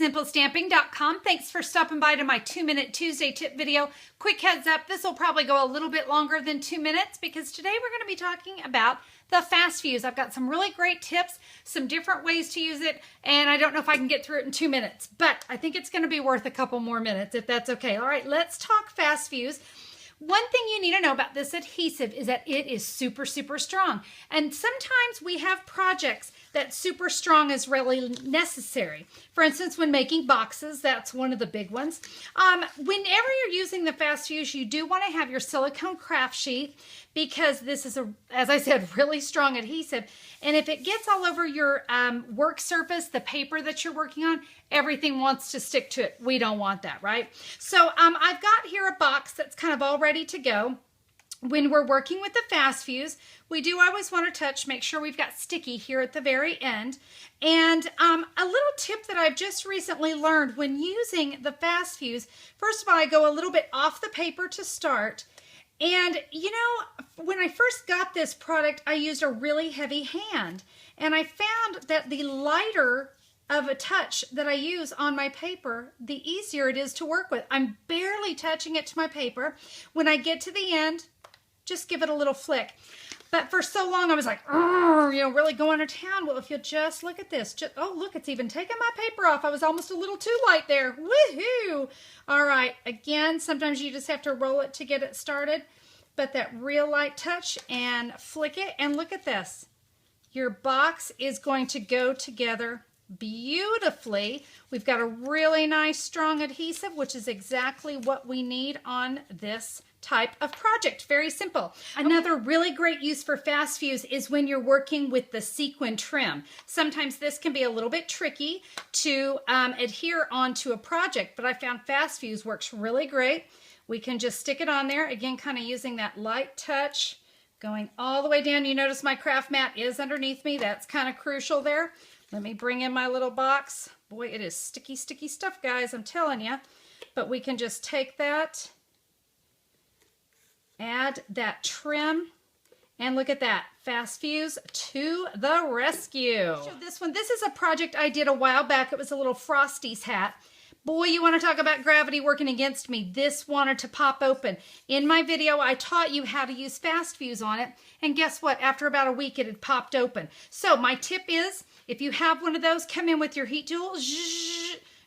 SimpleStamping.com. Thanks for stopping by to my 2-minute Tuesday tip video. Quick heads up, this will probably go a little bit longer than 2 minutes because today we're going to be talking about the fast fuse. I've got some really great tips, some different ways to use it, and I don't know if I can get through it in 2 minutes, but I think it's going to be worth a couple more minutes if that's okay. All right, let's talk fast fuse. One thing you need to know about this adhesive is that it is super, super strong. And sometimes we have projects that super strong is really necessary. For instance, when making boxes, that's one of the big ones. Whenever you're using the fast fuse, you do want to have your silicone craft sheet because this is, as I said, really strong adhesive. And if it gets all over your work surface, the paper that you're working on, everything wants to stick to it. We don't want that, right? So I've got here a box that's kind of all ready to go. When we're working with the fast fuse, we do always want to touch, make sure we've got sticky here at the very end. And a little tip that I've just recently learned when using the fast fuse, first of all, I go a little bit off the paper to start. And you know, when I first got this product, I used a really heavy hand. And I found that the lighter of a touch that I use on my paper, the easier it is to work with. I'm barely touching it to my paper. When I get to the end, just give it a little flick. But for so long, I was like, you know, really going to town. Well, if you'll just look at this. Oh, look, it's even taken my paper off. I was almost a little too light there. Woohoo! All right, again, sometimes you just have to roll it to get it started. But that real light touch and flick it. And look at this. Your box is going to go together beautifully. We've got a really nice strong adhesive, which is exactly what we need on this type of project. Very simple. Another really great use for fast fuse is when you're working with the sequin trim. Sometimes this can be a little bit tricky to adhere onto a project, but I found fast fuse works really great. We can just stick it on there, again, kind of using that light touch, going all the way down. You notice my craft mat is underneath me. That's kind of crucial there. Let me bring in my little box. Boy, it is sticky, sticky stuff, guys, I'm telling you. But we can just take that, add that trim, and look at that. Fast fuse to the rescue. So this one, this is a project I did a while back. It was a little Frosty's hat. Boy, you want to talk about gravity working against me. This wanted to pop open. In my video, I taught you how to use fast fuse on it. And guess what? After about a week, it had popped open. So my tip is, if you have one of those, come in with your heat tool.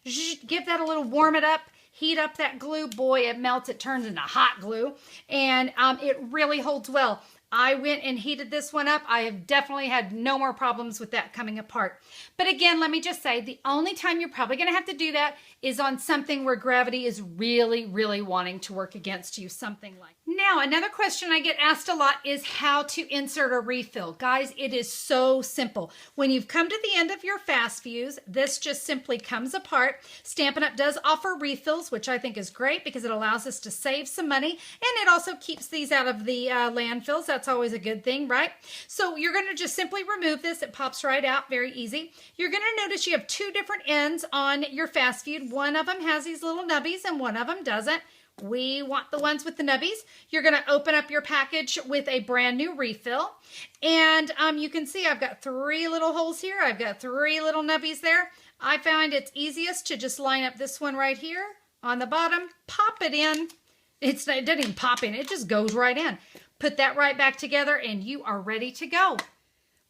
Give that a little warm it up. Heat up that glue. Boy, it melts. It turns into hot glue. And it really holds well. I went and heated this one up. I have definitely had no more problems with that coming apart. But again, let me just say, the only time you're probably going to have to do that is on something where gravity is really, really wanting to work against you, something like. Now, another question I get asked a lot is how to insert a refill. Guys, it is so simple. When you've come to the end of your fast fuse, this just simply comes apart. Stampin' Up! Does offer refills, which I think is great because it allows us to save some money, and it also keeps these out of the landfills. That's always a good thing, right? So you're going to just simply remove this. It pops right out, very easy. You're going to notice you have two different ends on your fast fuse. One of them has these little nubbies and one of them doesn't. We want the ones with the nubbies. You're going to open up your package with a brand new refill. And you can see I've got 3 little holes here. I've got 3 little nubbies there. I find it's easiest to just line up this one right here on the bottom, pop it in. It doesn't even pop in, it just goes right in. Put that right back together and you are ready to go.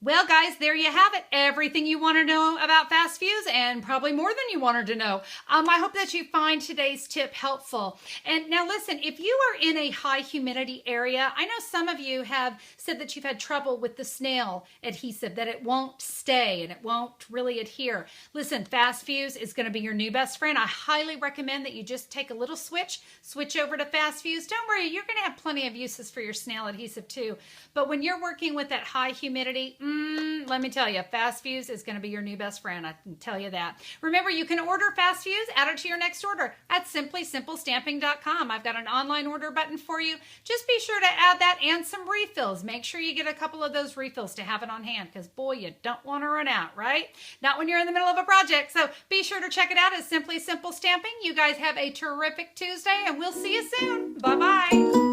Well, guys, there you have it. Everything you want to know about fast fuse and probably more than you wanted to know. I hope that you find today's tip helpful. And now listen, if you are in a high humidity area, I know some of you have said that you've had trouble with the snail adhesive, that it won't stay and it won't really adhere. Listen, fast fuse is going to be your new best friend. I highly recommend that you just take a little switch over to fast fuse. Don't worry, you're going to have plenty of uses for your snail adhesive too. But when you're working with that high humidity, let me tell you, fast fuse is going to be your new best friend. I can tell you that. Remember, you can order fast fuse, add it to your next order at SimplySimpleStamping.com. I've got an online order button for you. Just be sure to add that and some refills. Make sure you get a couple of those refills to have it on hand because, boy, you don't want to run out, right? Not when you're in the middle of a project. So be sure to check it out at Simply Simple Stamping. You guys have a terrific Tuesday, and we'll see you soon. Bye-bye.